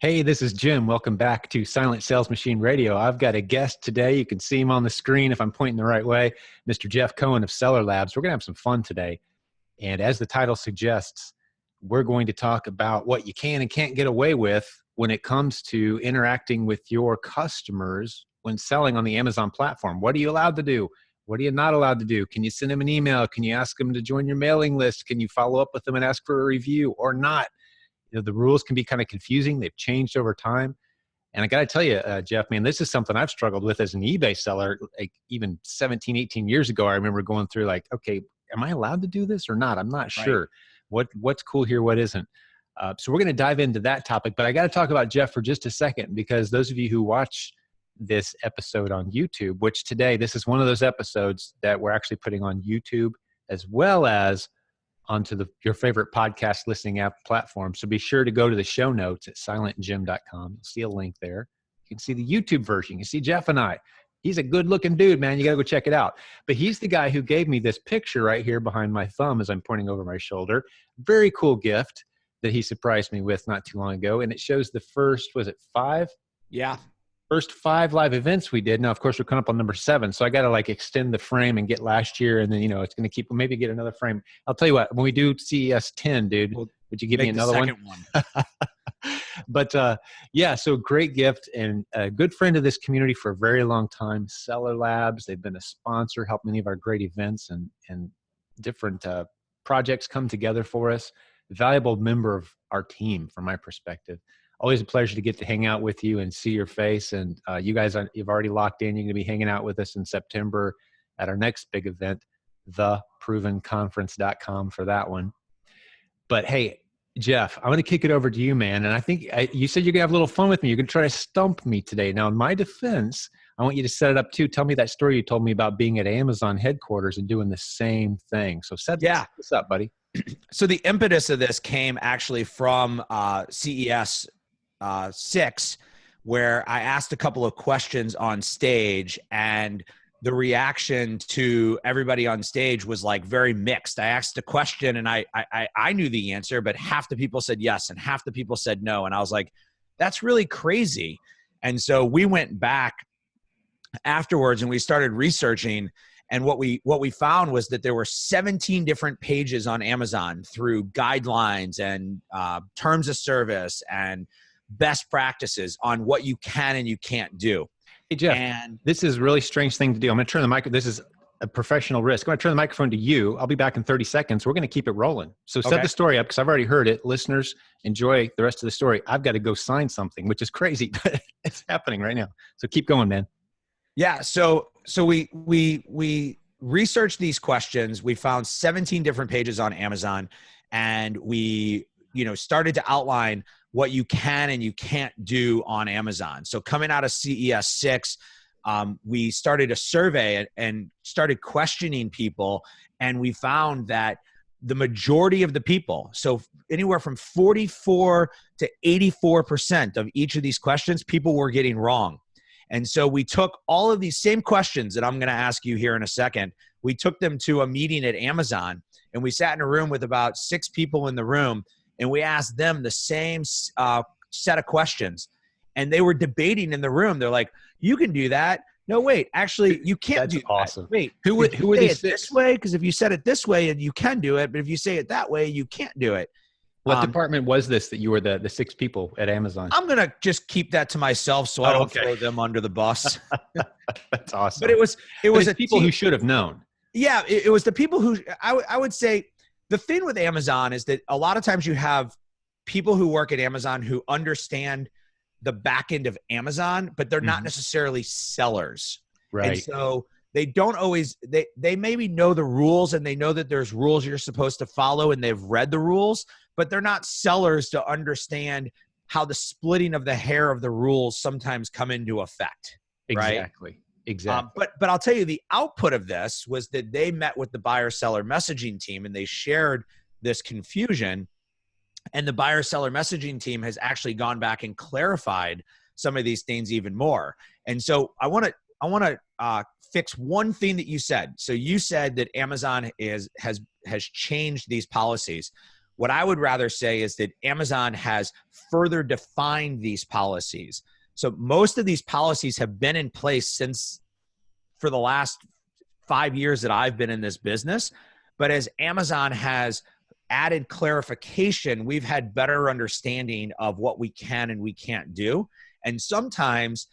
Hey, this is Jim. Welcome back to Silent Sales Machine Radio. I've got a guest today. You can see him on the screen if I'm pointing the right way, Mr. Jeff Cohen of Seller Labs. We're going to have some fun today. And as the title suggests, we're going to talk about what you can and can't get away with when it comes to interacting with your customers when selling on the Amazon platform. What are you allowed to do? What are you not allowed to do? Can you send them an email? Can you ask them to join your mailing list? Can you follow up with them and ask for a review or not? The rules can be kind of confusing. They've changed over time. And I got to tell you, Jeff, man, this is something I've struggled with as an eBay seller. Like even 17, 18 years ago, I remember going through like, okay, am I allowed to do this or not? I'm not sure. What's cool here, what isn't. So we're going to dive into that topic. But I got to talk about Jeff for just a second, because those of you who watch this episode on YouTube, which today, this is one of those episodes that we're actually putting on YouTube as well as onto your favorite podcast listening app platform. So be sure to go to the show notes at silentjim.com. You'll see a link there. You can see the YouTube version. You see Jeff and I. He's a good looking dude, man. You got to go check it out. But he's the guy who gave me this picture right here behind my thumb as I'm pointing over my shoulder. Very cool gift that he surprised me with not too long ago. And it shows the first, was it 5? Yeah. First 5 live events we did. Now, of course, we're coming up on number 7. So I got to like extend the frame and get last year. And then, it's going to keep, maybe get another frame. I'll tell you what, when we do CES 10, dude, would you give me another one? But yeah, so great gift and a good friend of this community for a very long time, Seller Labs. They've been a sponsor, helped many of our great events and different projects come together for us. Valuable member of our team from my perspective. Always a pleasure to get to hang out with you and see your face. And you guys, you've already locked in. You're going to be hanging out with us in September at our next big event, theprovenconference.com for that one. But hey, Jeff, I'm going to kick it over to you, man. And I think you said you're going to have a little fun with me. You're going to try to stump me today. Now, in my defense, I want you to set it up too. Tell me that story you told me about being at Amazon headquarters and doing the same thing. So set this up, buddy. So the impetus of this came actually from CES 6, where I asked a couple of questions on stage, and the reaction to everybody on stage was like very mixed. I asked a question and I knew the answer, but half the people said yes and half the people said no. And I was like, that's really crazy. And so we went back afterwards and we started researching. And what we found was that there were 17 different pages on Amazon through guidelines and terms of service and best practices on what you can and you can't do. Hey, Jeff, this is a really strange thing to do. I'm going to turn the mic. This is a professional risk. I'm going to turn the microphone to you. I'll be back in 30 seconds. We're going to keep it rolling. So set the story up because I've already heard it. Listeners, enjoy the rest of the story. I've got to go sign something, which is crazy, but it's happening right now. So keep going, man. Yeah. So we researched these questions. We found 17 different pages on Amazon, and we, started to outline what you can and you can't do on Amazon. So coming out of CES 6, we started a survey and started questioning people. And we found that the majority of the people, so anywhere from 44 to 84% of each of these questions, people were getting wrong. And so we took all of these same questions that I'm going to ask you here in a second. We took them to a meeting at Amazon, and we sat in a room with about 6 people in the room, and we asked them the same set of questions. And they were debating in the room. They're like, you can do that. No, wait, actually, you can't do that. Awesome. Wait, who were these 6? This way? Because if you said it this way, you can do it. But if you say it that way, you can't do it. What department was this that you were the 6 people at Amazon? I'm going to just keep that to myself so I don't throw them under the bus. That's awesome. But it was the people who should have known. Yeah, it was the people who I would say the thing with Amazon is that a lot of times you have people who work at Amazon who understand the back end of Amazon, but they're not necessarily sellers. Right. And so they don't always, they maybe know the rules and they know that there's rules you're supposed to follow and they've read the rules, but they're not sellers to understand how the splitting of the hair of the rules sometimes come into effect. Exactly. Right? Exactly. But I'll tell you, the output of this was that they met with the buyer-seller messaging team and they shared this confusion. And the buyer-seller messaging team has actually gone back and clarified some of these things even more. And so I want to fix one thing that you said. So you said that Amazon has changed these policies. What I would rather say is that Amazon has further defined these policies. So most of these policies have been in place since for the last 5 years that I've been in this business. But as Amazon has added clarification, we've had better understanding of what we can and we can't do. And sometimes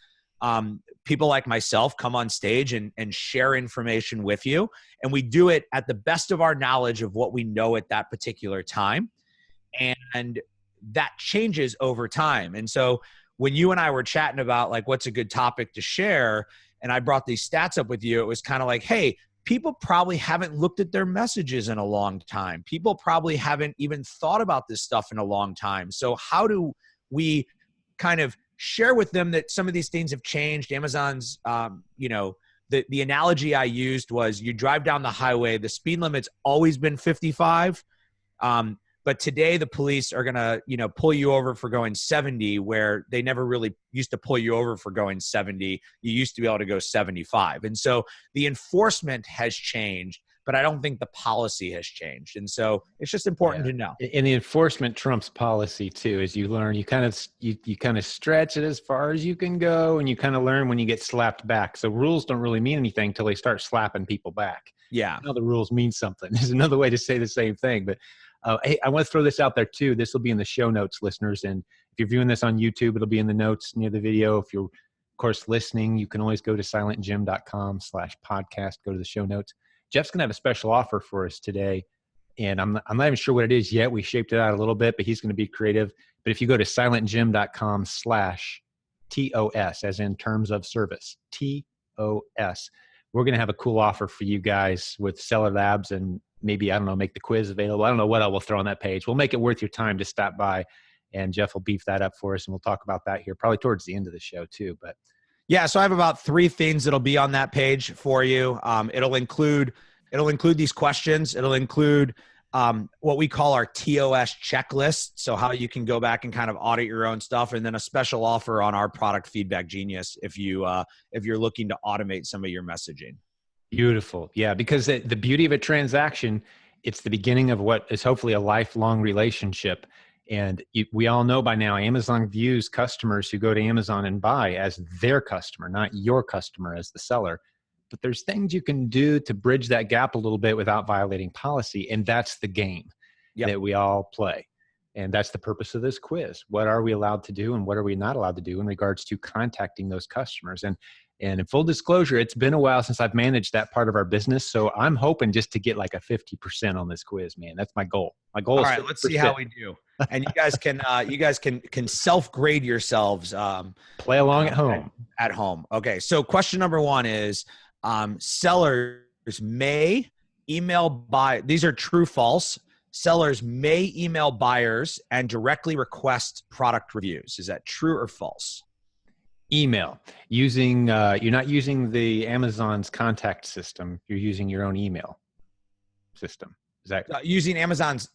people like myself come on stage and share information with you. And we do it at the best of our knowledge of what we know at that particular time. And that changes over time. And so when you and I were chatting about like, what's a good topic to share, and I brought these stats up with you, it was kind of like, hey, people probably haven't looked at their messages in a long time. People probably haven't even thought about this stuff in a long time. So how do we kind of share with them that some of these things have changed? Amazon's, the analogy I used was you drive down the highway, the speed limit's always been 55. But today the police are going to, pull you over for going 70, where they never really used to pull you over for going 70. You used to be able to go 75. And so the enforcement has changed, but I don't think the policy has changed. And so it's just important to know. And the enforcement trumps policy too. As you learn, you kind of stretch it as far as you can go, and you kind of learn when you get slapped back. So rules don't really mean anything until they start slapping people back. Yeah. Now the rules mean something. There's another way to say the same thing, but hey, I want to throw this out there too. This will be in the show notes, listeners. And if you're viewing this on YouTube, it'll be in the notes near the video. If you're, of course, listening, you can always go to silentjim.com/podcast, go to the show notes. Jeff's going to have a special offer for us today. And I'm not even sure what it is yet. We shaped it out a little bit, but he's going to be creative. But if you go to silentjim.com/TOS, as in terms of service, TOS, we're going to have a cool offer for you guys with Seller Labs, and maybe, I don't know, make the quiz available. I don't know what I will throw on that page. We'll make it worth your time to stop by, and Jeff will beef that up for us, and we'll talk about that here probably towards the end of the show too. But yeah, so I have about 3 things that'll be on that page for you. It'll include these questions. It'll include what we call our TOS checklist, so how you can go back and kind of audit your own stuff, and then a special offer on our product Feedback Genius if you're looking to automate some of your messaging. Beautiful. Yeah, because the beauty of a transaction, it's the beginning of what is hopefully a lifelong relationship. And we all know by now, Amazon views customers who go to Amazon and buy as their customer, not your customer as the seller. But there's things you can do to bridge that gap a little bit without violating policy. And that's the game that we all play. And that's the purpose of this quiz. What are we allowed to do and what are we not allowed to do in regards to contacting those customers? And in full disclosure, it's been a while since I've managed that part of our business. So I'm hoping just to get like a 50% on this quiz, man. That's my goal. My goal is all right, let's see how we do. And you guys can self-grade yourselves. Play along at home. At home. Okay. So question number 1 is sellers may email these are true, false. Sellers may email buyers and directly request product reviews. Is that true or false? Email. You're not using the Amazon's contact system. You're using your own email system. Is that using Amazon's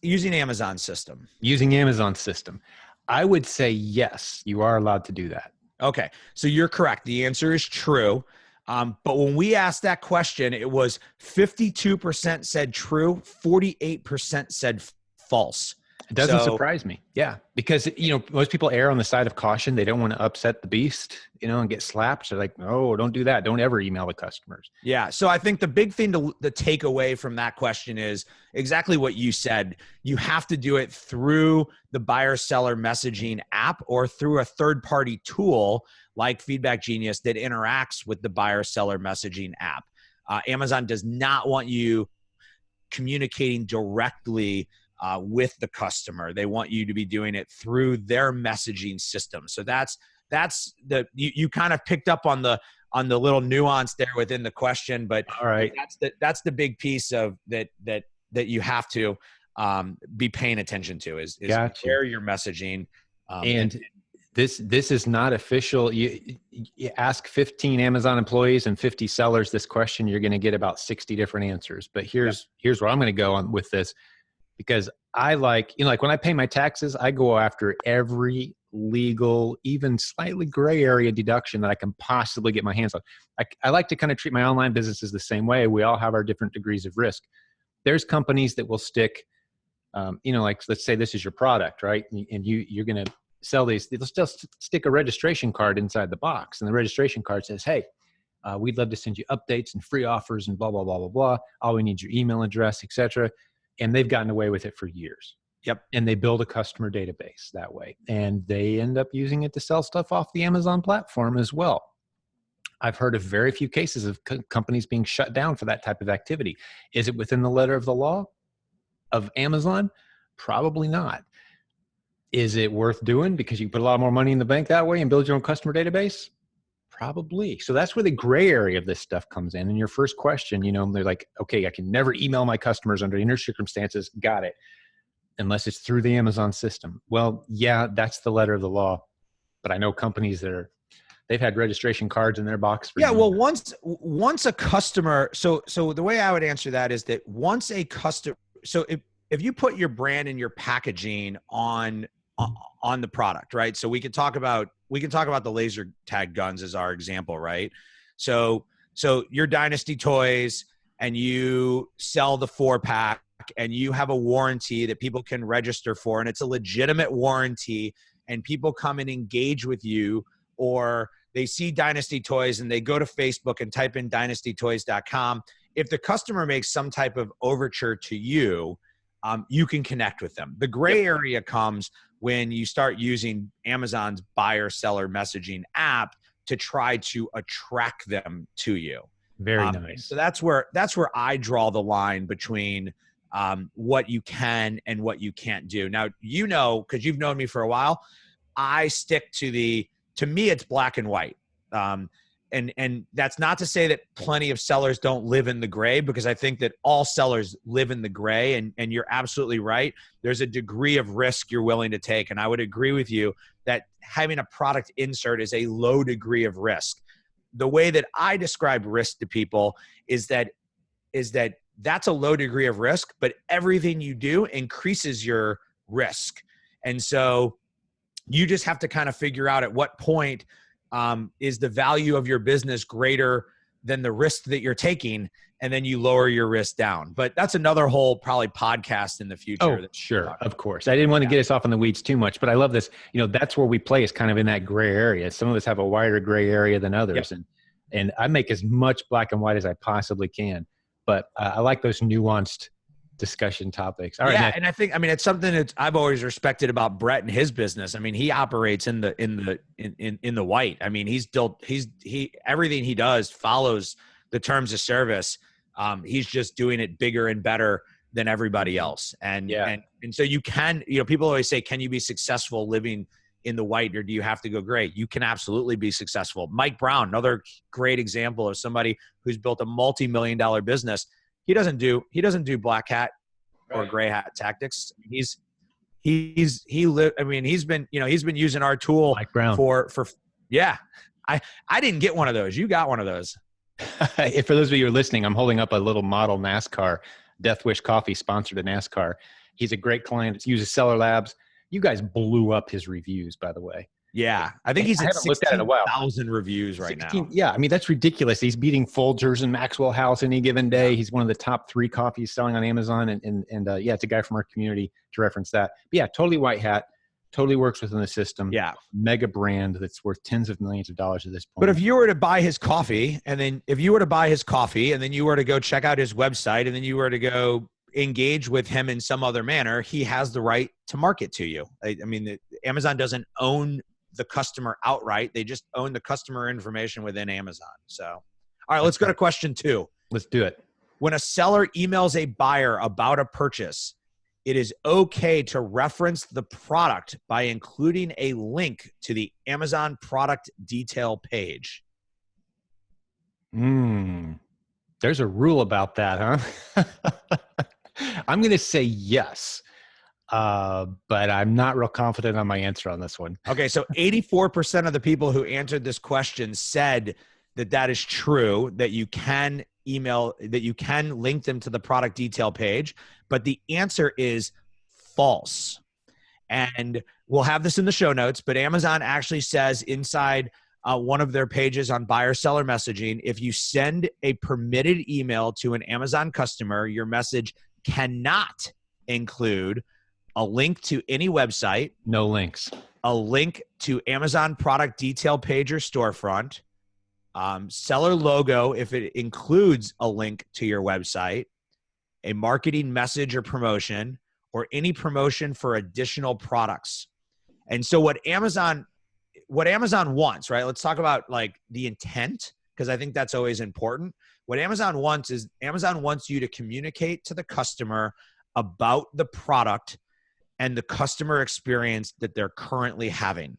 system? Using Amazon's system. I would say yes, you are allowed to do that. Okay, so you're correct. The answer is true. But when we asked that question, it was 52% said true, 48% said false. It doesn't surprise me. Yeah. Because, most people err on the side of caution. They don't want to upset the beast, and get slapped. So like, no, don't do that. Don't ever email the customers. Yeah. So I think the big thing to take away from that question is exactly what you said. You have to do it through the buyer seller messaging app or through a third-party tool like Feedback Genius that interacts with the buyer seller messaging app. Amazon does not want you communicating directly with the customer. They want you to be doing it through their messaging system. So that's you kind of picked up on the little nuance there within the question, but all right, that's the big piece of that you have to be paying attention to is where you're messaging. And this is not official. You ask 15 Amazon employees and 50 sellers this question, you're going to get about 60 different answers. But here's where I'm going to go on with this. Because I like when I pay my taxes, I go after every legal, even slightly gray area deduction that I can possibly get my hands on. I like to kind of treat my online businesses the same way. We all have our different degrees of risk. There's companies that will stick like let's say this is your product, right? And you're going to sell these. They'll still stick a registration card inside the box, and the registration card says, "Hey, we'd love to send you updates and free offers and blah blah blah blah blah. All we need is your email address, etc." And they've gotten away with it for years. Yep. And they build a customer database that way, and they end up using it to sell stuff off the Amazon platform as well. I've heard of very few cases of companies being shut down for that type of activity. Is it within the letter of the law of Amazon? Probably not. Is it worth doing because you put a lot more money in the bank that way and build your own customer database? Probably. So that's where the gray area of this stuff comes in. And your first question, they're like, okay, I can never email my customers under any circumstances. Got it. Unless it's through the Amazon system. Well, yeah, that's the letter of the law. But I know companies that they've had registration cards in their box for years. Well, once a customer, so the way I would answer that is that once a customer, so if you put your brand and your packaging on the product, right? So we can talk about the laser tag guns as our example, right? So your Dynasty Toys, and you sell the 4-pack, and you have a warranty that people can register for, and it's a legitimate warranty, and people come and engage with you, or they see Dynasty Toys and they go to Facebook and type in dynastytoys.com. If the customer makes some type of overture to you, you can connect with them. The gray area comes when you start using Amazon's buyer-seller messaging app to try to attract them to you. Very nice. So that's where I draw the line between what you can and what you can't do. Now, because you've known me for a while, I stick to me, it's black and white. And that's not to say that plenty of sellers don't live in the gray, because I think that all sellers live in the gray, and you're absolutely right. There's a degree of risk you're willing to take. And I would agree with you that having a product insert is a low degree of risk. The way that I describe risk to people is that that's a low degree of risk, but everything you do increases your risk. And so you just have to kind of figure out at what point is the value of your business greater than the risk that you're taking, and then you lower your risk down. But that's another whole probably podcast in the future. Oh, sure. Of course. I didn't want to get us off in the weeds too much, but I love this. That's where we play, is kind of in that gray area. Some of us have a wider gray area than others. Yep. And I make as much black and white as I possibly can. But I like those nuanced discussion topics. All right. Yeah, and I think, it's something that I've always respected about Brett and his business. He operates in the white. He everything he does follows the terms of service. He's just doing it bigger and better than everybody else. And so you can, people always say, can you be successful living in the white, or do you have to go gray? You can absolutely be successful. Mike Brown, another great example of somebody who's built a multi-million-dollar business. He doesn't do black hat or gray hat tactics. He's been using our tool Mike Brown. for I didn't get one of those. You got one of those. For those of you who are listening, I'm holding up a little model NASCAR. Death Wish Coffee sponsored a NASCAR. He's a great client. It uses Seller Labs. You guys blew up his reviews, by the way. Yeah. I think he's at 16,000 reviews right 16, now. Yeah. That's ridiculous. He's beating Folgers and Maxwell House any given day. He's one of the top 3 coffees selling on Amazon. And it's a guy from our community, to reference that. But yeah, totally white hat. Totally works within the system. Yeah. Mega brand that's worth tens of millions of dollars at this point. But if you were to buy his coffee, and then you were to go check out his website, and then you were to go engage with him in some other manner, he has the right to market to you. Amazon doesn't own the customer outright. They just own the customer information within Amazon. So, all right, let's go to question 2. Let's do it. When a seller emails a buyer about a purchase, it is okay to reference the product by including a link to the Amazon product detail page. There's a rule about that, huh? I'm going to say yes, but I'm not real confident on my answer on this one. Okay, so 84% of the people who answered this question said that is true, that you can link them to the product detail page, but the answer is false. And we'll have this in the show notes, but Amazon actually says inside one of their pages on buyer-seller messaging, if you send a permitted email to an Amazon customer, your message cannot include a link to any website, No links. a link to Amazon product detail page or storefront, seller logo if it includes a link to your website, a marketing message or promotion, or any promotion for additional products. And so what Amazon wants, right? Let's talk about like the intent, because I think that's always important. What Amazon wants is Amazon wants you to communicate to the customer about the product and the customer experience that they're currently having.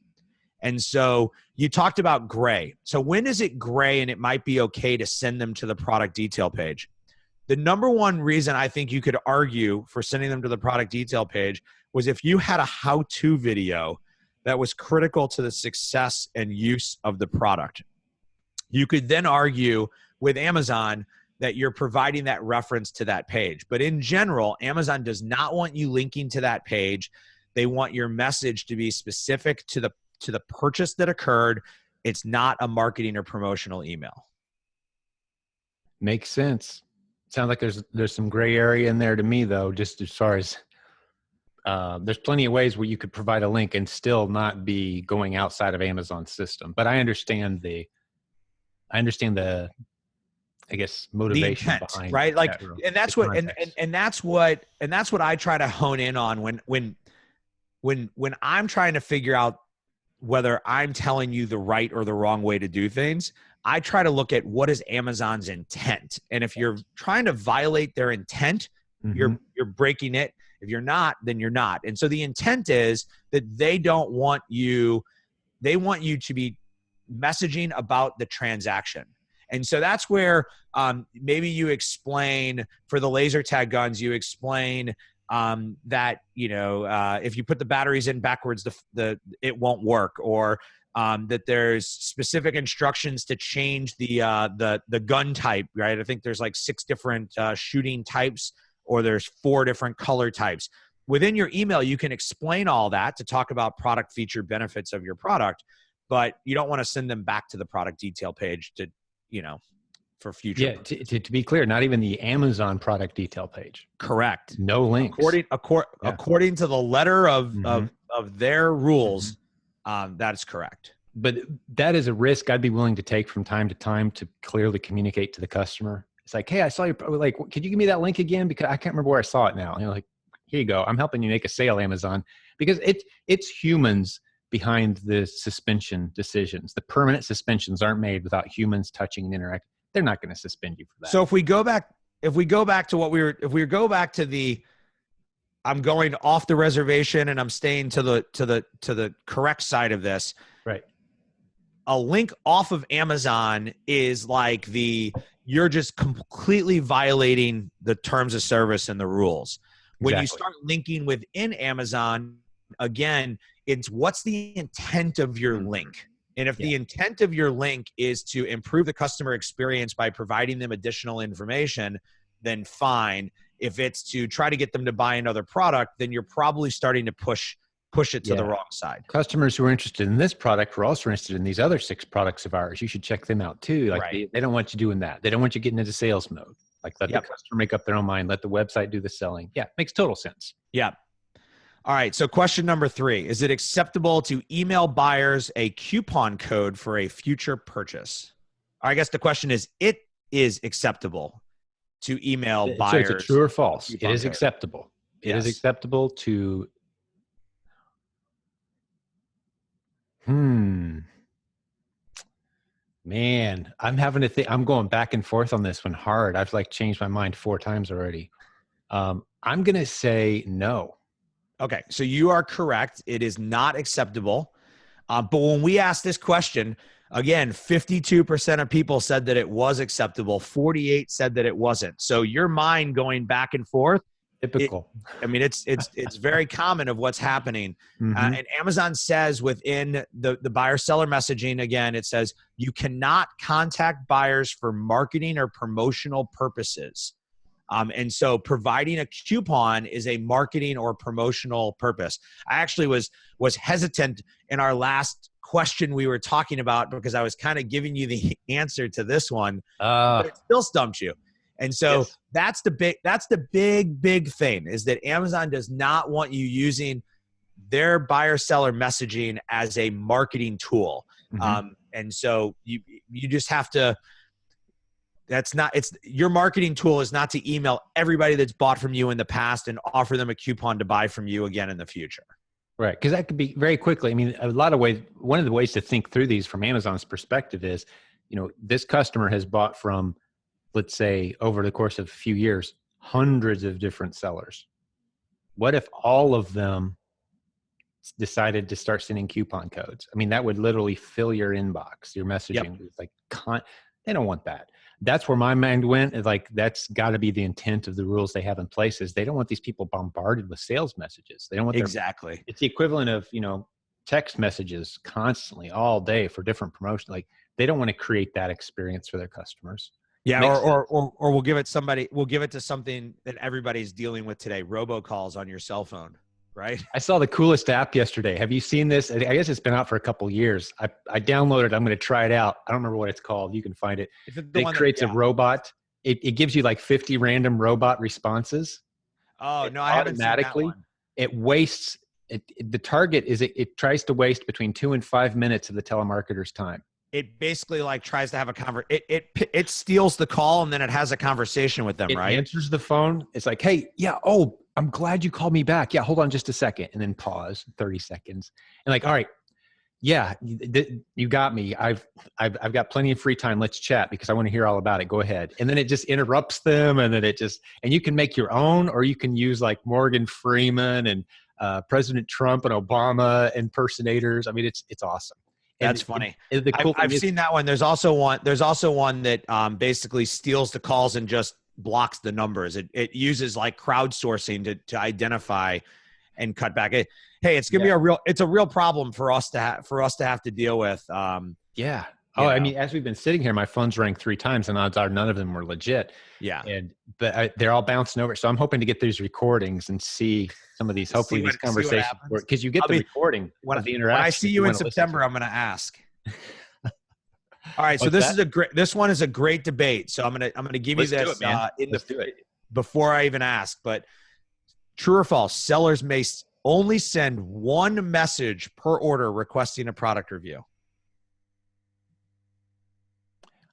And so you talked about gray. So when is it gray and it might be okay to send them to the product detail page? The number one reason I think you could argue for sending them to the product detail page was if you had a how-to video that was critical to the success and use of the product. You could then argue with Amazon that you're providing that reference to that page. But in general, Amazon does not want you linking to that page. They want your message to be specific to the purchase that occurred. It's not a marketing or promotional email. Makes sense. Sounds like there's some gray area in there to me, though, just as far as there's plenty of ways where you could provide a link and still not be going outside of Amazon's system. But I understand the I guess motivation the intent, behind right? Like, that, and that's what and that's what I try to hone in on when I'm trying to figure out whether I'm telling you the right or the wrong way to do things. I try to look at what is Amazon's intent. And if you're trying to violate their intent, you're breaking it. If you're not, then you're not. And so the intent is that they want you to be messaging about the transaction. And so that's where maybe you explain for the laser tag guns, you explain that, if you put the batteries in backwards, it won't work, or that there's specific instructions to change the gun type, right? I think there's like 6 different shooting types, or there's 4 different color types. Within your email, you can explain all that to talk about product feature benefits of your product, but you don't want to send them back to the product detail page to, for future. Yeah, to be clear, not even the Amazon product detail page. Correct. No links. According to the letter of their rules, that is correct. But that is a risk I'd be willing to take from time to time to clearly communicate to the customer. It's like, hey, I saw you. Like, could you give me that link again? Because I can't remember where I saw it now. And you're like, here you go. I'm helping you make a sale, Amazon, because it's humans behind the suspension decisions. The permanent suspensions aren't made without humans touching and interacting. They're not going to suspend you for that. So if we go back to the I'm going off the reservation and I'm staying to the correct side of this. Right. A link off of Amazon is like you're just completely violating the terms of service and the rules. When you start linking within Amazon, again, it's what's the intent of your link? And if the intent of your link is to improve the customer experience by providing them additional information, then fine. If it's to try to get them to buy another product, then you're probably starting to push it to the wrong side. Customers who are interested in this product are also interested in these other 6 products of ours. You should check them out too. Like they don't want you doing that. They don't want you getting into sales mode. Like let the customer make up their own mind. Let the website do the selling. Yeah, makes total sense. Yeah. All right. So question number 3, is it acceptable to email buyers a coupon code for a future purchase? I guess the question is, it is acceptable to email buyers. So it's a true or false? It is acceptable. It is acceptable to. Man, I'm having to think. I'm going back and forth on this one hard. I've changed my mind 4 times already. I'm going to say no. Okay. So you are correct. It is not acceptable. But when we asked this question, again, 52% of people said that it was acceptable. 48 said that it wasn't. So your mind going back and forth. Typical. It's very common of what's happening. And Amazon says within the buyer seller messaging, again, it says you cannot contact buyers for marketing or promotional purposes. And so providing a coupon is a marketing or promotional purpose. I actually was hesitant in our last question we were talking about because I was kind of giving you the answer to this one, but it still stumped you. And so Yes. that's the big thing, is that Amazon does not want you using their buyer seller messaging as a marketing tool. Mhm. And so you just have to, it's your marketing tool is not to email everybody that's bought from you in the past and offer them a coupon to buy from you again in the future. Right. Because that could be very quickly. I mean, a lot of ways, one of the ways to think through these from Amazon's perspective is, this customer has bought from, let's say, over the course of a few years, hundreds of different sellers. What if all of them decided to start sending coupon codes? I mean, that would literally fill your inbox, your messaging. It's like, they don't want that. That's where my mind went. Is like, that's got to be the intent of the rules they have in place. Is they don't want these people bombarded with sales messages. They don't want Exactly. It's the equivalent of, text messages constantly all day for different promotions. Like, they don't want to create that experience for their customers. Yeah. Or we'll give it to something that everybody's dealing with today. Robocalls on your cell phone. Right. I saw the coolest app yesterday. Have you seen this? I guess it's been out for a couple of years. I downloaded it. I'm going to try it out. I don't remember what it's called. You can find it. It creates a robot. It gives you like 50 random robot responses. Oh, no, I haven't seen that one. It wastes the target is it tries to waste between 2 and 5 minutes of the telemarketer's time. It basically like tries to have a it steals the call and then it has a conversation with them, right? It answers the phone. It's like, hey, yeah, oh, I'm glad you called me back. Yeah, hold on just a second. And then pause 30 seconds. And like, all right, yeah, you got me. I've got plenty of free time. Let's chat because I want to hear all about it. Go ahead. And then it just interrupts them. And then and you can make your own, or you can use like Morgan Freeman and President Trump and Obama impersonators. I mean, it's awesome. That's funny. I've seen that one. There's also one that basically steals the calls and just blocks the numbers. It uses like crowdsourcing to identify and cut back. Hey, it's gonna be a real problem for us to have to deal with. Yeah. Oh, I mean, as we've been sitting here, my phone's rang 3 times, and odds are none of them were legit. Yeah. But they're all bouncing over. So I'm hoping to get these recordings and see some of these. Hopefully, these conversations, because you get the recording of the interaction. When I see you in September, I'm going to ask. All right. So this one is a great debate. So I'm gonna give you this before I even ask. But true or false? Sellers may only send one message per order requesting a product review.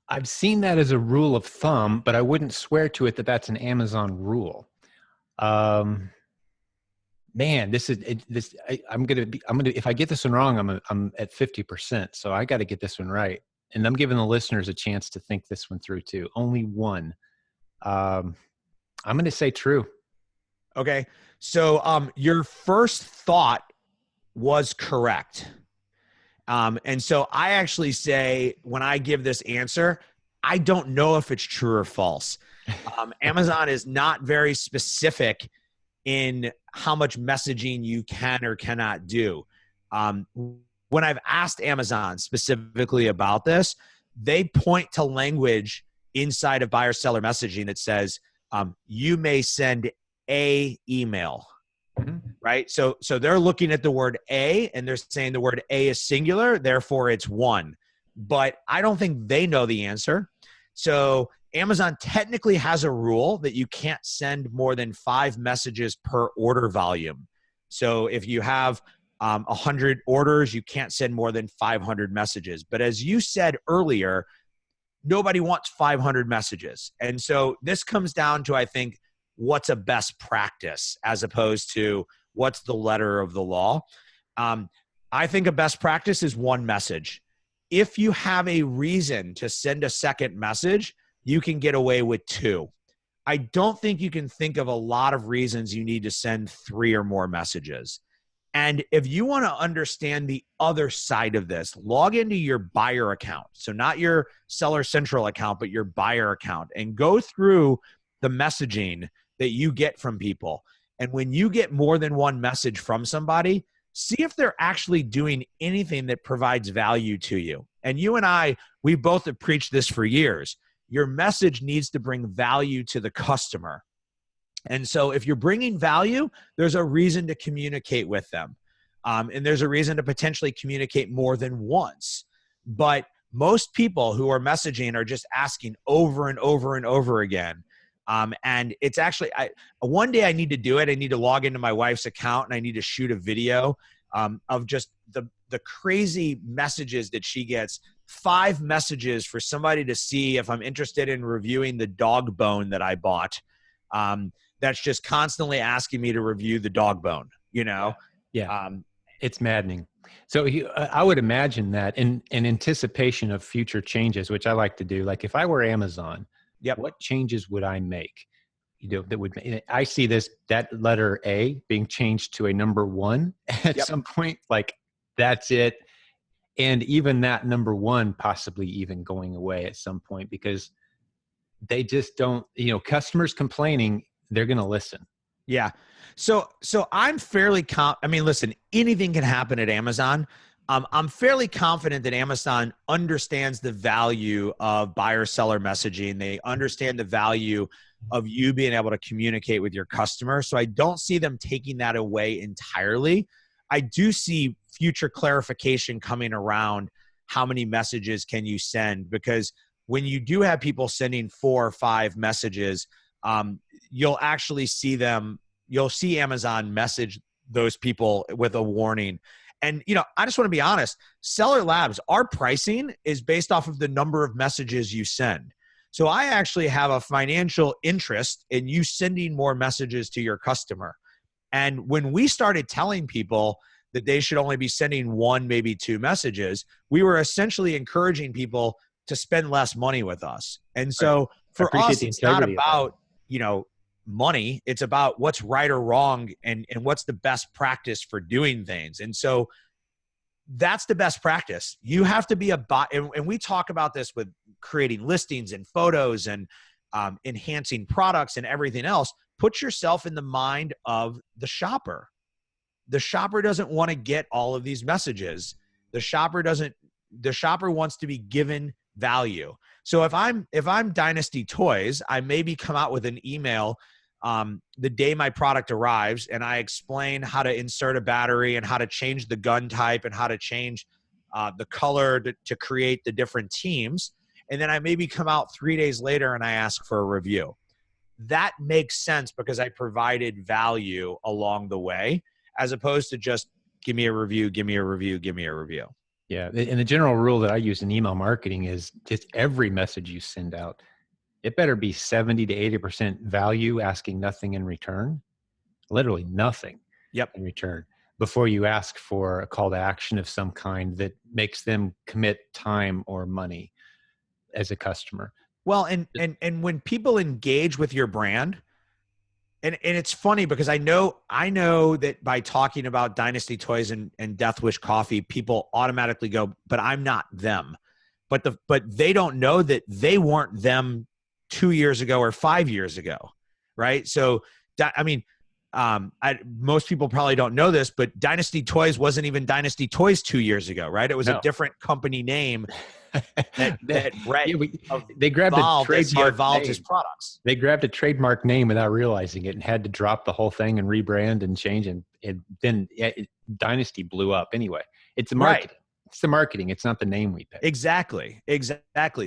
I've seen that as a rule of thumb, but I wouldn't swear to it that that's an Amazon rule. Man, I'm gonna if I get this one wrong, I'm at 50%. So I got to get this one right, and I'm giving the listeners a chance to think this one through too. Only one. I'm going to say true. Okay, so your first thought was correct. And so I actually say, when I give this answer, I don't know if it's true or false. Amazon is not very specific in how much messaging you can or cannot do. When I've asked Amazon specifically about this, they point to language inside of buyer seller messaging that says, you may send a email. Mm-hmm. Right. So they're looking at the word a and they're saying the word a is singular. Therefore it's one, but I don't think they know the answer. So Amazon technically has a rule that you can't send more than 5 messages per order volume. So if you have 100 orders, you can't send more than 500 messages. But as you said earlier, nobody wants 500 messages. And so this comes down to, I think, what's a best practice as opposed to what's the letter of the law. I think a best practice is 1 message. If you have a reason to send a second message, you can get away with 2. I don't think you can think of a lot of reasons you need to send 3 or more messages. And if you want to understand the other side of this, log into your buyer account. So not your Seller Central account, but your buyer account, and go through the messaging that you get from people. And when you get more than 1 message from somebody, see if they're actually doing anything that provides value to you. And you and I, we both have preached this for years. Your message needs to bring value to the customer. And so if you're bringing value, there's a reason to communicate with them. And there's a reason to potentially communicate more than once. But most people who are messaging are just asking over and over and over again. And it's actually, one day I need to do it. I need to log into my wife's account and I need to shoot a video of just the crazy messages that she gets. 5 messages for somebody to see if I'm interested in reviewing the dog bone that I bought. That's just constantly asking me to review the dog bone, you know? Yeah. It's maddening. So I would imagine that in anticipation of future changes, which I like to do, like if I were Amazon, what changes would I make? That would, I see that letter A being changed to a number 1 at some point, like that's it. And even that number 1 possibly even going away at some point, because they just don't, customers complaining, they're going to listen. Yeah. So I'm fairly I mean, listen, anything can happen at Amazon. I'm fairly confident that Amazon understands the value of buyer-seller messaging. They understand the value of you being able to communicate with your customer. So I don't see them taking that away entirely. I do see future clarification coming around how many messages can you send, because when you do have people sending 4 or 5 messages, you'll actually see you'll see Amazon message those people with a warning. And, I just want to be honest, Seller Labs, our pricing is based off of the number of messages you send. So I actually have a financial interest in you sending more messages to your customer. And when we started telling people that they should only be sending 1, maybe 2 messages, we were essentially encouraging people to spend less money with us. And so for us, it's not about, money. It's about what's right or wrong and what's the best practice for doing things. And so that's the best practice. You have to be and we talk about this with creating listings and photos and enhancing products and everything else. Put yourself in the mind of the shopper. The shopper doesn't want to get all of these messages. The shopper wants to be given value. So if I'm Dynasty Toys, I maybe come out with an email the day my product arrives, and I explain how to insert a battery and how to change the gun type and how to change the color to create the different teams. And then I maybe come out 3 days later and I ask for a review. That makes sense because I provided value along the way, as opposed to just give me a review, give me a review, give me a review. Yeah. And the general rule that I use in email marketing is just every message you send out, it better be 70 to 80% value, asking nothing in return, literally nothing in return, before you ask for a call to action of some kind that makes them commit time or money as a customer. Well, and when people engage with your brand, and it's funny because I know that by talking about Dynasty Toys and Death Wish Coffee, people automatically go, but I'm not them. But they don't know that they weren't them 2 years ago or 5 years ago, right? So, I mean, most people probably don't know this, but Dynasty Toys wasn't even Dynasty Toys 2 years ago, right? It was a different company name that they grabbed a trademark evolved his products. They grabbed a trademark name without realizing it and had to drop the whole thing and rebrand and change. And then Dynasty blew up anyway. It's the marketing. Right. It's the marketing. It's not the name we picked. Exactly.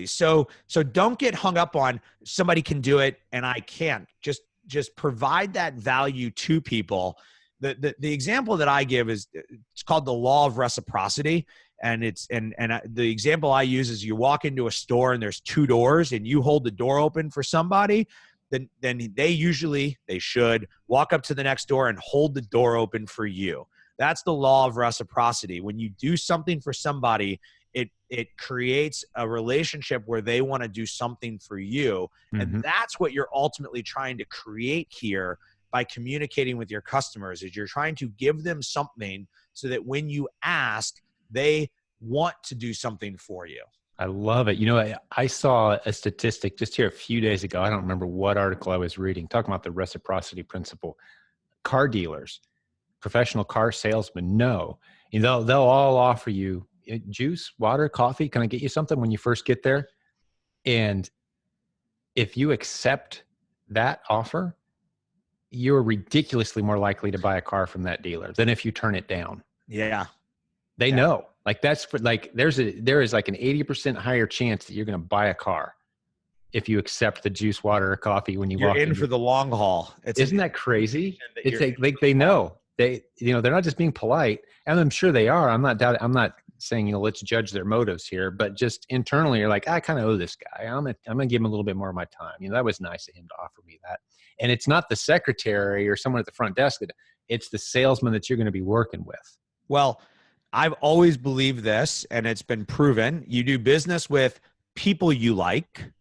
So don't get hung up on somebody can do it and I can't. Just provide that value to people. The example that I give is, it's called the law of reciprocity. And the example I use is, you walk into a store and there's 2 doors and you hold the door open for somebody, then they should walk up to the next door and hold the door open for you. That's the law of reciprocity. When you do something for somebody, it creates a relationship where they want to do something for you. Mm-hmm. And that's what you're ultimately trying to create here by communicating with your customers, is you're trying to give them something so that when you ask, they want to do something for you. I love it. I saw a statistic just here a few days ago. I don't remember what article I was reading, talking about the reciprocity principle. Car dealers, professional car salesmen know, they'll all offer you juice, water, coffee. Can I get you something when you first get there? And if you accept that offer, you're ridiculously more likely to buy a car from that dealer than if you turn it down. Yeah. They know, like there is like an 80% higher chance that you're going to buy a car if you accept the juice, water, or coffee when you You're walk in for the long haul. Isn't that crazy? It's like they know. They're not just being polite, and I'm sure they are. I'm not saying, let's judge their motives here, but just internally, you're like, I kind of owe this guy. I'm gonna give him a little bit more of my time. That was nice of him to offer me that. And it's not the secretary or someone at the front desk. It's the salesman that you're going to be working with. Well, I've always believed this, and it's been proven. You do business with people you like,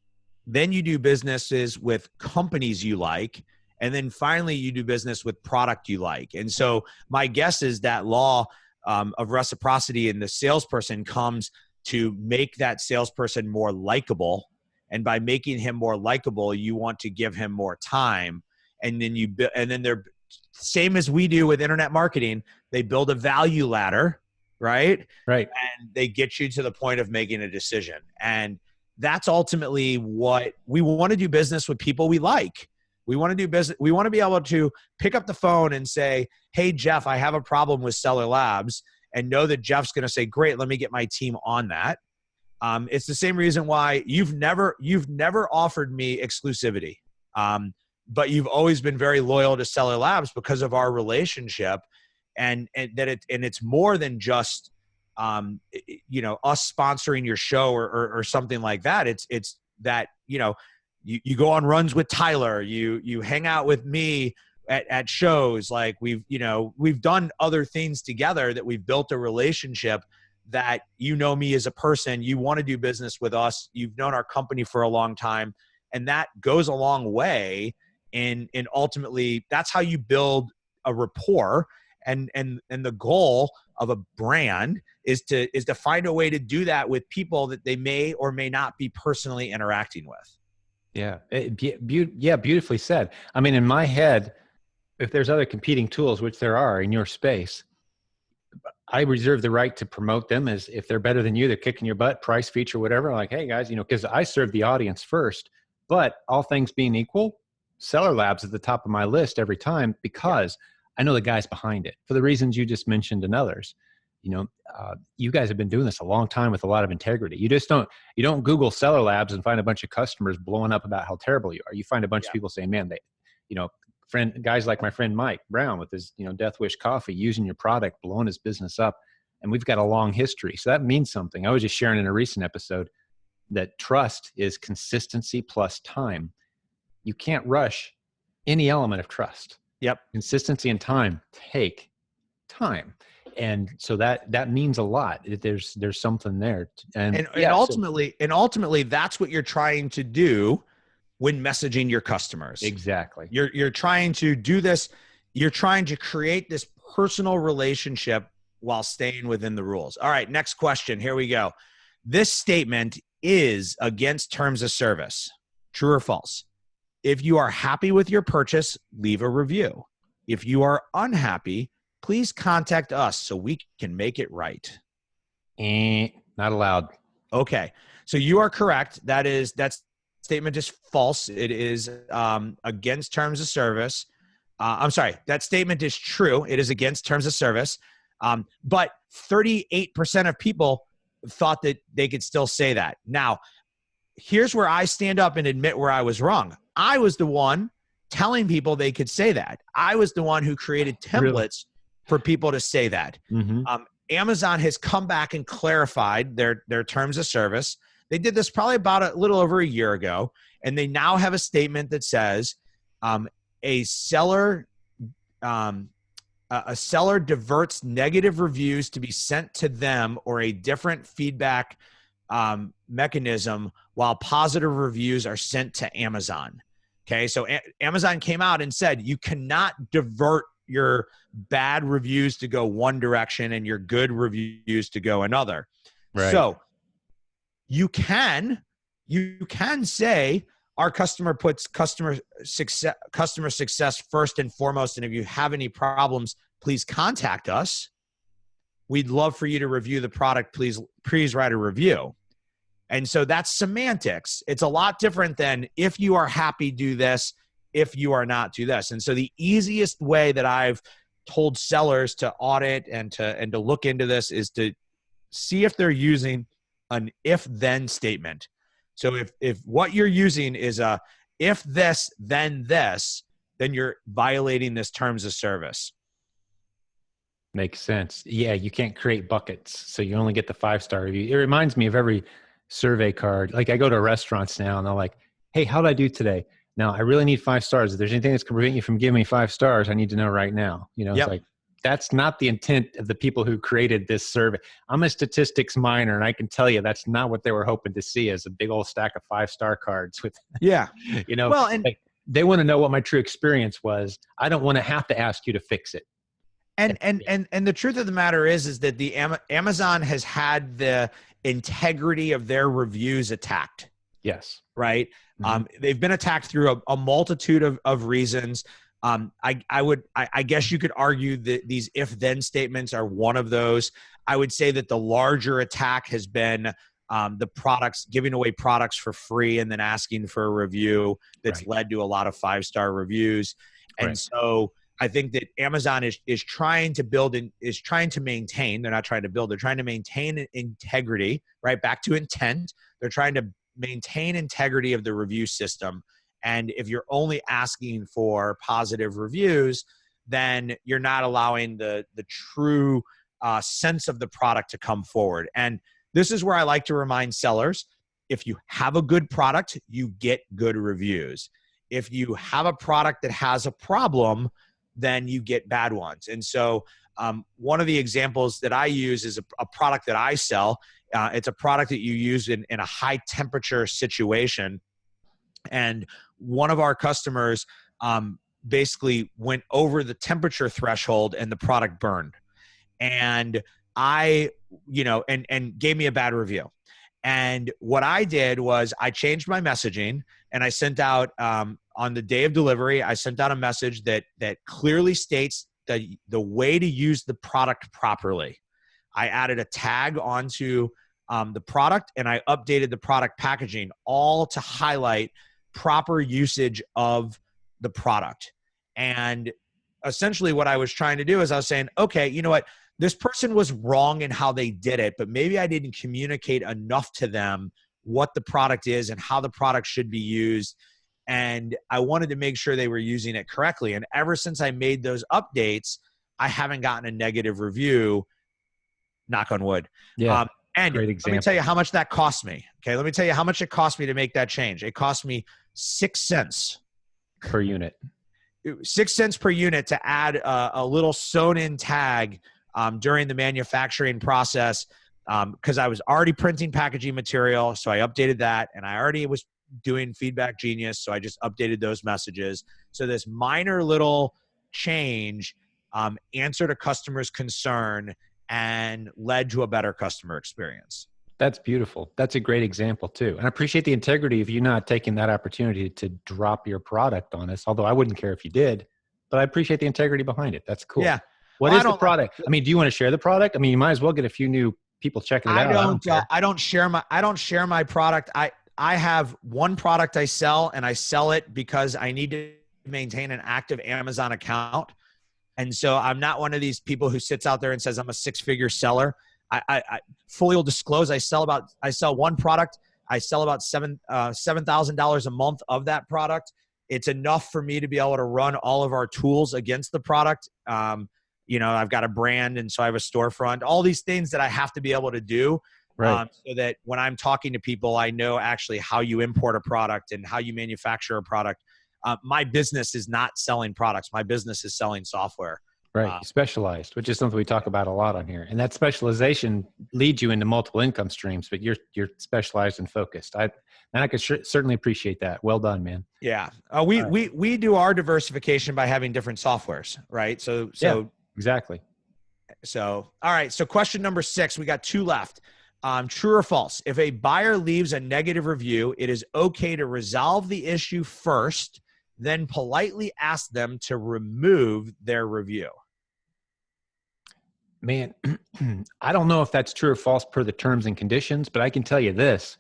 then you do businesses with companies you like, and then finally you do business with product you like. And so my guess is that law of reciprocity in the salesperson comes to make that salesperson more likable. And by making him more likable, you want to give him more time. And then they're same as we do with internet marketing. They build a value ladder, right? Right. And they get you to the point of making a decision. And that's ultimately what we want to do business with people we like. We want to do business. We want to be able to pick up the phone and say, hey, Jeff, I have a problem with Seller Labs, and know that Jeff's going to say, great, let me get my team on that. It's the same reason why you've never offered me exclusivity. But you've always been very loyal to Seller Labs because of our relationship, and it's more than just us sponsoring your show or something like that. It's that you go on runs with Tyler, you hang out with me at shows, like we've done other things together that we've built a relationship that me as a person, you want to do business with us, you've known our company for a long time, and that goes a long way. And ultimately, that's how you build a rapport. And the goal of a brand is to find a way to do that with people that they may or may not be personally interacting with. Yeah, beautifully said. I mean, in my head, if there's other competing tools, which there are in your space, I reserve the right to promote them as if they're better than you, they're kicking your butt, price, feature, whatever. Like, hey guys, because I serve the audience first. But all things being equal, Seller Labs at the top of my list every time, because I know the guys behind it for the reasons you just mentioned and others. You guys have been doing this a long time with a lot of integrity. You don't Google Seller Labs and find a bunch of customers blowing up about how terrible you are. You find a bunch of people saying, man, guys like my friend Mike Brown with his, Death Wish Coffee, using your product, blowing his business up. And we've got a long history. So that means something. I was just sharing in a recent episode that trust is consistency plus time. You can't rush any element of trust. Yep. Consistency and time take time. And so that means a lot. There's something there. And ultimately that's what you're trying to do when messaging your customers. Exactly. You're trying to do this. You're trying to create this personal relationship while staying within the rules. All right, next question. Here we go. This statement is against terms of service. True or false? If you are happy with your purchase, leave a review. If you are unhappy, please contact us so we can make it right. Not allowed. Okay. So you are correct. That statement is false. It is against terms of service. I'm sorry. That statement is true. It is against terms of service. But 38% of people thought that they could still say that. Now, here's where I stand up and admit where I was wrong. I was the one telling people they could say that. I was the one who created templates for people to say that. Mm-hmm. Amazon has come back and clarified their terms of service. They did this probably about a little over a year ago, and they now have a statement that says a seller diverts negative reviews to be sent to them or a different feedback mechanism, while positive reviews are sent to Amazon. Okay, so Amazon came out and said you cannot divert your bad reviews to go one direction and your good reviews to go another. Right. So you can say our customer puts customer success first and foremost, and if you have any problems, please contact us. We'd love for you to review the product. Please write a review. And so that's semantics. It's a lot different than if you are happy, do this. If you are not, do this. And so the easiest way that I've told sellers to audit and to look into this is to see if they're using an if-then statement. So if what you're using is a if this, then this, then you're violating this terms of service. Makes sense. Yeah, you can't create buckets, so you only get the 5-star review. It reminds me of every survey card. Like I go to restaurants now and they're like, hey, how'd I do today? Now I really need 5 stars. If there's anything that's going to prevent you from giving me 5 stars, I need to know right now. You know, Yep. It's like, that's not the intent of the people who created this survey. I'm a statistics minor, and I can tell you that's not what they were hoping to see, as a big old stack of 5-star cards with, Yeah. you know, Well, and like, they want to know what my true experience was. I don't want to have to ask you to fix it. And the truth of the matter is that the Amazon has had the integrity of their reviews attacked. Yes. Right. Mhm. They've been attacked through a multitude of reasons. I guess you could argue that these if then statements are one of those. I would say that the larger attack has been the products, giving away products for free and then asking for a review that's Right. led to a lot of 5-star reviews. And Right. so I think that Amazon is trying to build and is trying to maintain. They're not trying to build. They're trying to maintain integrity. Right, back to intent. They're trying to maintain integrity of the review system. And if you're only asking for positive reviews, then you're not allowing the true sense of the product to come forward. And this is where I like to remind sellers: if you have a good product, you get good reviews. If you have a product that has a problem, then you get bad ones. And so one of the examples that I use is a product that I sell. It's a product that you use in a high temperature situation. And one of our customers basically went over the temperature threshold and the product burned. And and gave me a bad review. And what I did was I changed my messaging, and I sent out on the day of delivery, I sent out a message that clearly states that the way to use the product properly. I added a tag onto the product, and I updated the product packaging, all to highlight proper usage of the product. And essentially what I was trying to do is I was saying, okay, you know what? This person was wrong in how they did it, but maybe I didn't communicate enough to them what the product is and how the product should be used. And I wanted to make sure they were using it correctly. And ever since I made those updates, I haven't gotten a negative review, knock on wood. Yeah. And Great let example. me tell you how much that cost me. Okay. Let me tell you how much it cost me to make that change. It cost me 6 cents per unit. 6 cents per unit to add a little sewn in tag during the manufacturing process, because I was already printing packaging material. So I updated that, and I already was doing Feedback Genius. So I just updated those messages. So this minor little change answered a customer's concern and led to a better customer experience. That's beautiful. That's a great example too. And I appreciate the integrity of you not taking that opportunity to drop your product on us. Although I wouldn't care if you did, but I appreciate the integrity behind it. That's cool. Yeah. What is the product? I mean, do you want to share the product? I mean, you might as well get a few new people checking it out. I don't share my product. I have one product I sell, and I sell it because I need to maintain an active Amazon account. And so I'm not one of these people who sits out there and says I'm a 6-figure seller. I fully will disclose I sell one product. I sell about $7,000 a month of that product. It's enough for me to be able to run all of our tools against the product. I've got a brand, and so I have a storefront, all these things that I have to be able to do. Right. So that when I'm talking to people, I know actually how you import a product and how you manufacture a product. My business is not selling products. My business is selling software. Right. Specialized, which is something we talk about a lot on here. And that specialization leads you into multiple income streams, but you're specialized and focused. I could certainly appreciate that. Well done, man. Yeah. We do our diversification by having different softwares, right? So yeah, exactly. So, all right. So question number 6, we got 2 left. True or false? If a buyer leaves a negative review, it is okay to resolve the issue first, then politely ask them to remove their review. Man, I don't know if that's true or false per the terms and conditions, but I can tell you this.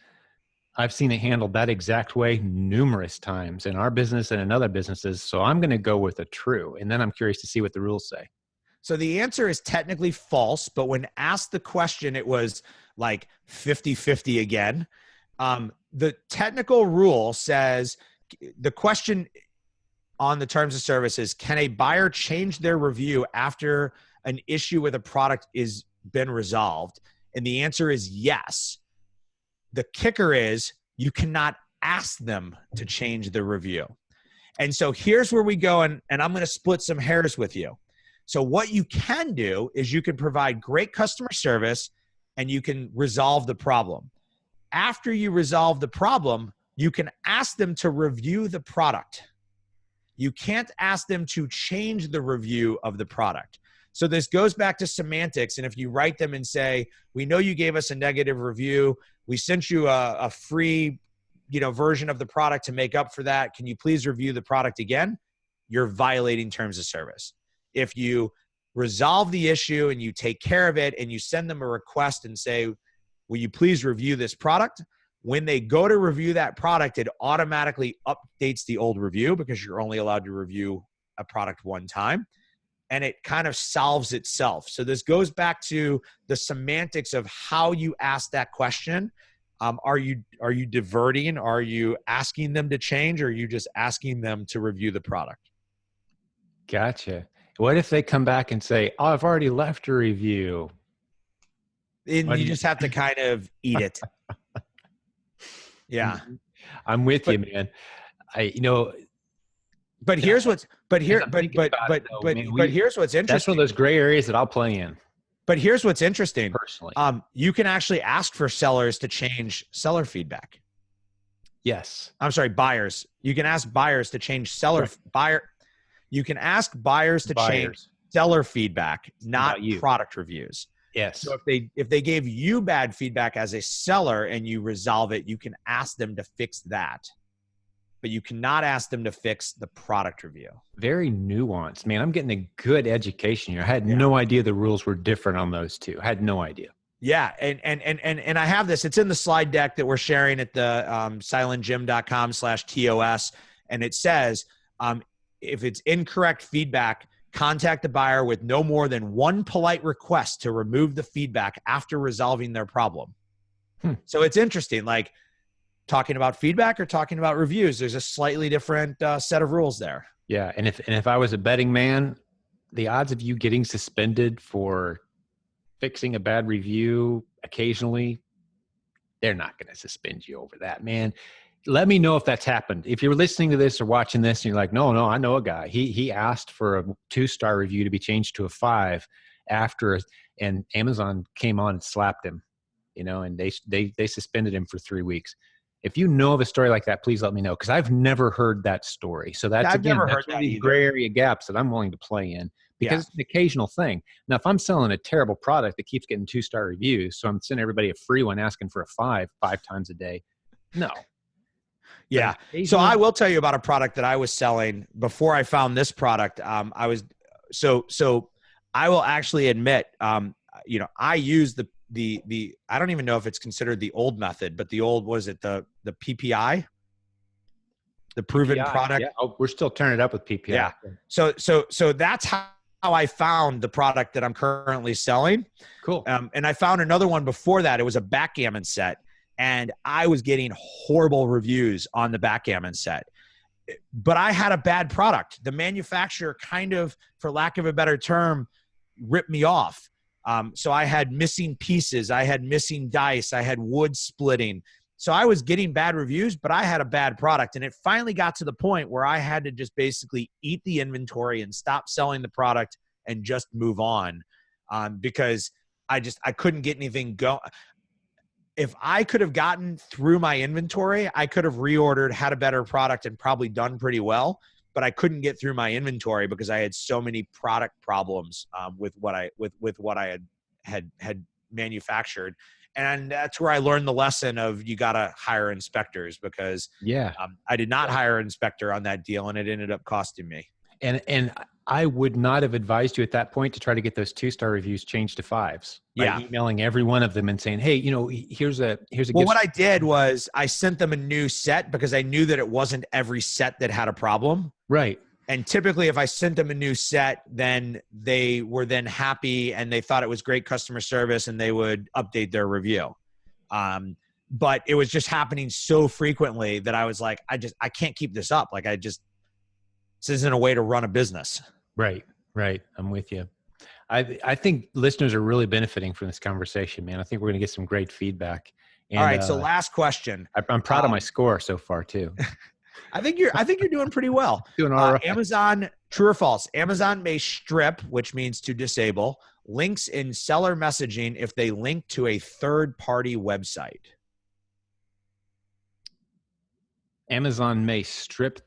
I've seen it handled that exact way numerous times in our business and in other businesses. So I'm going to go with a true, and then I'm curious to see what the rules say. So the answer is technically false, but when asked the question, it was like 50-50 again. The technical rule says the question on the terms of service is, can a buyer change their review after an issue with a product is been resolved? And the answer is yes. The kicker is you cannot ask them to change the review. And so here's where we go, and I'm going to split some hairs with you. So what you can do is you can provide great customer service and you can resolve the problem. After you resolve the problem, you can ask them to review the product. You can't ask them to change the review of the product. So this goes back to semantics. And if you write them and say, we know you gave us a negative review, we sent you a free version of the product to make up for that. Can you please review the product again? You're violating terms of service. If you resolve the issue and you take care of it and you send them a request and say, will you please review this product? When they go to review that product, it automatically updates the old review because you're only allowed to review a product one time. And it kind of solves itself. So this goes back to the semantics of how you ask that question. Are you diverting? Are you asking them to change? Or are you just asking them to review the product? Gotcha. What if they come back and say, oh, I've already left a review? And you just have to kind of eat it. Yeah. I'm with you, man. But here's what's here's what's interesting. That's one of those gray areas that I'll play in. But here's what's interesting. Personally, you can actually ask for sellers to change seller feedback. Yes. I'm sorry, buyers. You can ask buyers to change buyer. You can ask buyers to change seller feedback, not product reviews. Yes. So if they gave you bad feedback as a seller and you resolve it, you can ask them to fix that. But you cannot ask them to fix the product review. Very nuanced, man. I'm getting a good education here. I had no idea the rules were different on those two. I had no idea. Yeah. And I have this, it's in the slide deck that we're sharing at the silentjim.com/TOS. And it says, if it's incorrect feedback, contact the buyer with no more than one polite request to remove the feedback after resolving their problem. So it's interesting, like talking about feedback or talking about reviews. There's a slightly different set of rules there. Yeah. And if I was a betting man, the odds of you getting suspended for fixing a bad review occasionally, they're not going to suspend you over that, man. Let me know if that's happened. If you're listening to this or watching this and you're like, no, I know a guy. He asked for a 2-star review to be changed to a 5 and Amazon came on and slapped him, and they suspended him for 3 weeks. If you know of a story like that, please let me know, because I've never heard that story. So that's never heard that these gray area gaps that I'm willing to play in, because it's an occasional thing. Now, if I'm selling a terrible product that keeps getting 2-star reviews, so I'm sending everybody a free one asking for a 5 times a day, no. Yeah. So I will tell you about a product that I was selling before I found this product. So I will actually admit, I use the I don't even know if it's considered the old method, but the old, was it the PPI? The proven product. Yeah. Oh, we're still turning it up with PPI. Yeah. So that's how I found the product that I'm currently selling. Cool. And I found another one before that. It was a backgammon set. And I was getting horrible reviews on the backgammon set. But I had a bad product. The manufacturer kind of, for lack of a better term, ripped me off. So I had missing pieces. I had missing dice. I had wood splitting. So I was getting bad reviews, but I had a bad product. And it finally got to the point where I had to just basically eat the inventory and stop selling the product and just move on, because I couldn't get anything going. If I could have gotten through my inventory, I could have reordered, had a better product, and probably done pretty well. But I couldn't get through my inventory because I had so many product problems with what I had manufactured. And that's where I learned the lesson of you got to hire inspectors, because I did not hire an inspector on that deal, and it ended up costing me. And I would not have advised you at that point to try to get those 2-star reviews changed to 5s. By emailing every one of them and saying, hey, here's a Well, what I did was I sent them a new set because I knew that it wasn't every set that had a problem. Right. And typically if I sent them a new set, then they were then happy and they thought it was great customer service and they would update their review. but it was just happening so frequently that I was like, I can't keep this up. Like this isn't a way to run a business. Right. I'm with you. I think listeners are really benefiting from this conversation, man. I think we're going to get some great feedback. And, all right. So last question. I'm proud of my score so far too. I think you're doing pretty well. Doing all right. Amazon, true or false? Amazon may strip, which means to disable, links in seller messaging if they link to a third-party website. Amazon may strip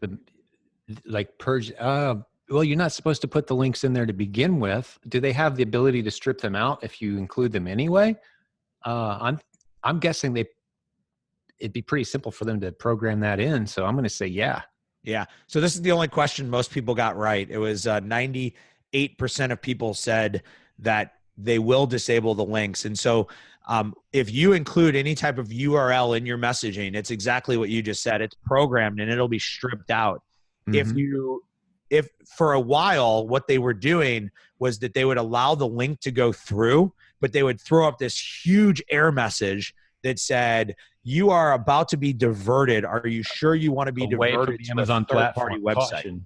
purge. Well, you're not supposed to put the links in there to begin with. Do they have the ability to strip them out if you include them anyway? I'm guessing it'd be pretty simple for them to program that in. So I'm going to say, yeah. Yeah. So this is the only question most people got right. It was 98% of people said that they will disable the links. And so if you include any type of URL in your messaging, it's exactly what you just said. It's programmed and it'll be stripped out. Mm-hmm. If for a while, what they were doing was that they would allow the link to go through, but they would throw up this huge error message that said, you are about to be diverted. Are you sure you want to be diverted to Amazon a third-party website?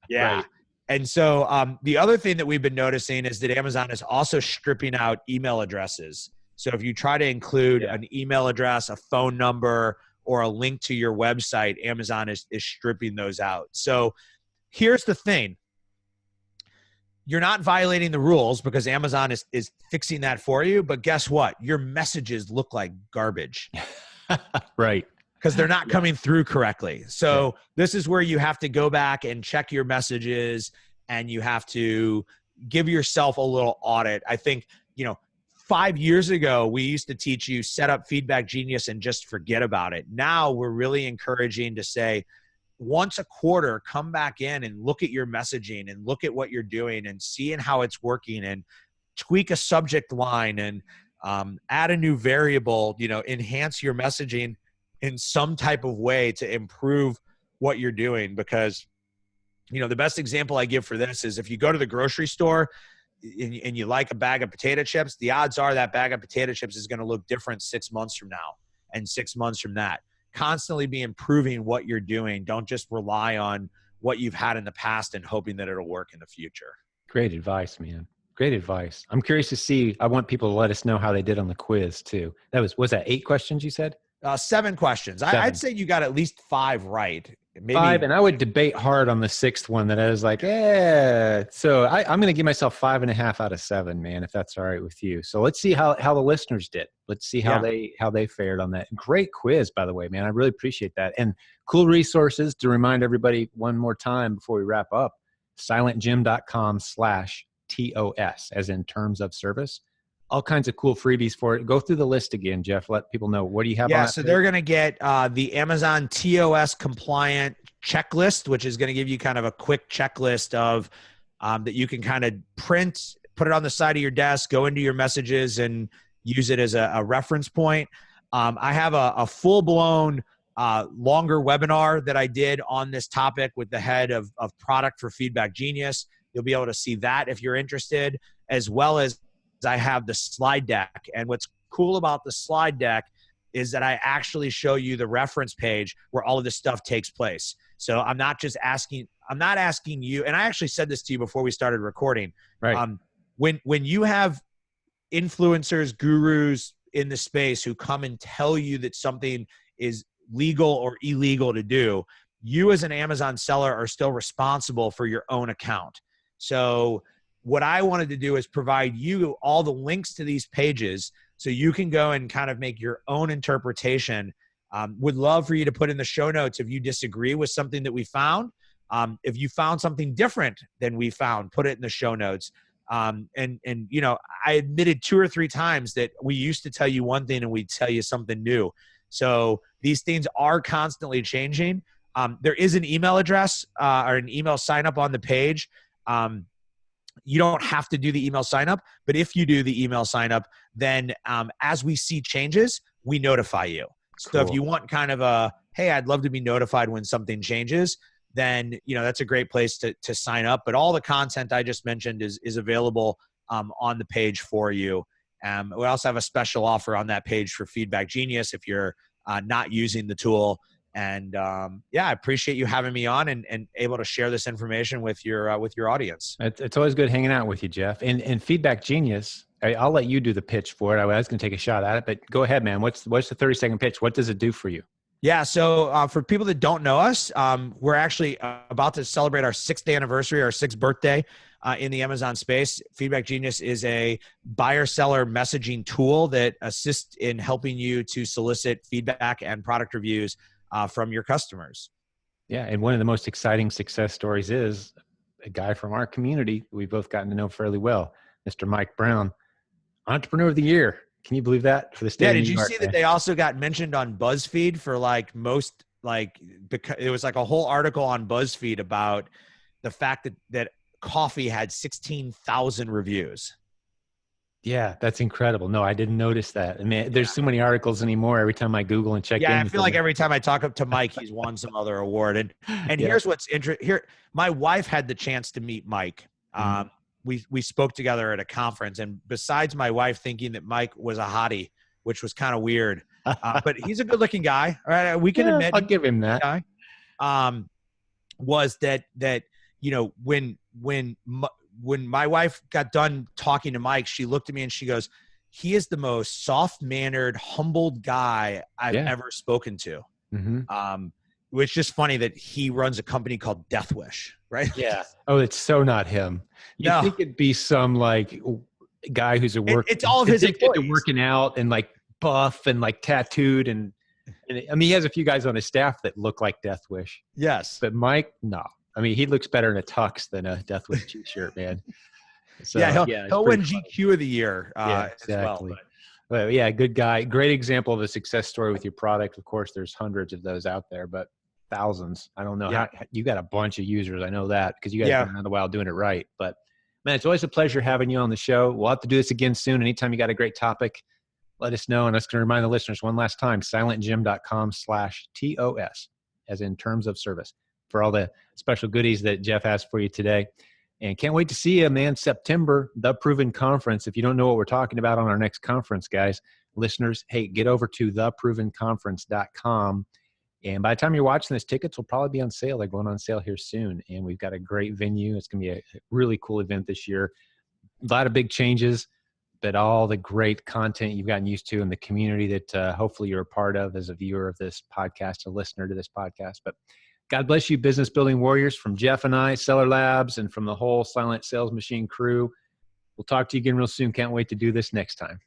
Yeah. Right. And so the other thing that we've been noticing is that Amazon is also stripping out email addresses. So if you try to include an email address, a phone number, or a link to your website, Amazon is stripping those out. So here's the thing. You're not violating the rules because Amazon is fixing that for you. But guess what? Your messages look like garbage. Right. Because they're not coming through correctly. So this is where you have to go back and check your messages and you have to give yourself a little audit. I think, 5 years ago, we used to teach you set up Feedback Genius and just forget about it. Now we're really encouraging to say, once a quarter, come back in and look at your messaging and look at what you're doing and seeing how it's working and tweak a subject line and add a new variable, enhance your messaging in some type of way to improve what you're doing. Because, the best example I give for this is if you go to the grocery store and you like a bag of potato chips, the odds are that bag of potato chips is going to look different 6 months from now and 6 months from that. Constantly be improving what you're doing. Don't just rely on what you've had in the past and hoping that it'll work in the future. Great advice, man. Great advice. I'm curious to see, I want people to let us know how they did on the quiz too. Was that 8 questions you said? 7 questions. 7. I'd say you got at least 5 right. Maybe 5, and I would debate hard on the 6th one that I was like, So I'm going to give myself 5.5 out of 7, man, if that's all right with you. So let's see how the listeners did. Let's see how they fared on that. Great quiz, by the way, man. I really appreciate that. And cool resources to remind everybody one more time before we wrap up, silentjim.com/TOS, as in terms of service. All kinds of cool freebies for it. Go through the list again, Jeff. Let people know, what do you have on that so page? They're going to get the Amazon TOS compliant checklist, which is going to give you kind of a quick checklist of that you can kind of print, put it on the side of your desk, go into your messages and use it as a reference point. I have a full-blown longer webinar that I did on this topic with the head of product for Feedback Genius. You'll be able to see that if you're interested, as well as I have the slide deck. And what's cool about the slide deck is that I actually show you the reference page where all of this stuff takes place. So I'm not asking you, and I actually said this to you before we started recording. Right. When you have influencers, gurus in the space who come and tell you that something is legal or illegal to do, you as an Amazon seller are still responsible for your own account. So what I wanted to do is provide you all the links to these pages so you can go and kind of make your own interpretation. Would love for you to put in the show notes if you disagree with something that we found. If you found something different than we found, put it in the show notes. I admitted 2 or 3 times that we used to tell you one thing and we'd tell you something new. So these things are constantly changing. There is an email address or an email sign up on the page. You don't have to do the email sign up, but if you do the email sign up, then as we see changes, we notify you. So if you want kind of hey, I'd love to be notified when something changes, then that's a great place to sign up. But all the content I just mentioned is available on the page for you. We also have a special offer on that page for Feedback Genius if you're not using the tool. And I appreciate you having me on and able to share this information with your audience. It's always good hanging out with you, Jeff. And Feedback Genius, I'll let you do the pitch for it. I was going to take a shot at it, but go ahead, man. What's the 30-second pitch? What does it do for you? Yeah. So for people that don't know us, we're actually about to celebrate our 6th anniversary, our 6th birthday in the Amazon space. Feedback Genius is a buyer-seller messaging tool that assists in helping you to solicit feedback and product reviews from your customers. Yeah. And one of the most exciting success stories is a guy from our community we've both gotten to know fairly well, Mr. Mike Brown, Entrepreneur of the Year. Can you believe that for the state? Yeah, did you see that they also got mentioned on BuzzFeed for because it was like a whole article on BuzzFeed about the fact that coffee had 16,000 reviews. Yeah, that's incredible. No, I didn't notice that. I mean, there's so many articles anymore. Every time I Google and check in. Yeah, I feel like every time I talk up to Mike, he's won some other award. And here's what's interesting. Here, my wife had the chance to meet Mike. We spoke together at a conference, and besides my wife thinking that Mike was a hottie, which was kind of weird, but he's a good-looking guy. All right, we can admit. I'll give him that. Guy, was that when my wife got done talking to Mike, she looked at me and she goes, "He is the most soft-mannered, humbled guy I've ever spoken to." Mm-hmm. It's just funny that he runs a company called Death Wish, right? Yeah. Oh, it's so not him. You think it'd be some like guy who's it's all of his employees working out and like buff and like tattooed and I mean, he has a few guys on his staff that look like Death Wish. Yes. But Mike, no. I mean, he looks better in a tux than a Death Wish t-shirt, man. So, he'll win GQ of the year exactly. As well. But yeah, good guy. Great example of a success story with your product. Of course, there's hundreds of those out there, but thousands. I don't know how you got a bunch of users. I know that because you guys have been around a while doing it right. But man, it's always a pleasure having you on the show. We'll have to do this again soon. Anytime you got a great topic, let us know. And I'm just going to remind the listeners one last time, silentjim.com/TOS, as in terms of service, for all the special goodies that Jeff has for you today. And can't wait to see you, man. September, The Proven Conference. If you don't know what we're talking about on our next conference, guys, listeners, hey, get over to theprovenconference.com. And by the time you're watching this, tickets will probably be on sale. They're going on sale here soon. And we've got a great venue. It's going to be a really cool event this year. A lot of big changes, but all the great content you've gotten used to in the community that hopefully you're a part of as a viewer of this podcast, a listener to this podcast. But God bless you, business building warriors, from Jeff and I, Seller Labs, and from the whole Silent Sales Machine crew. We'll talk to you again real soon. Can't wait to do this next time.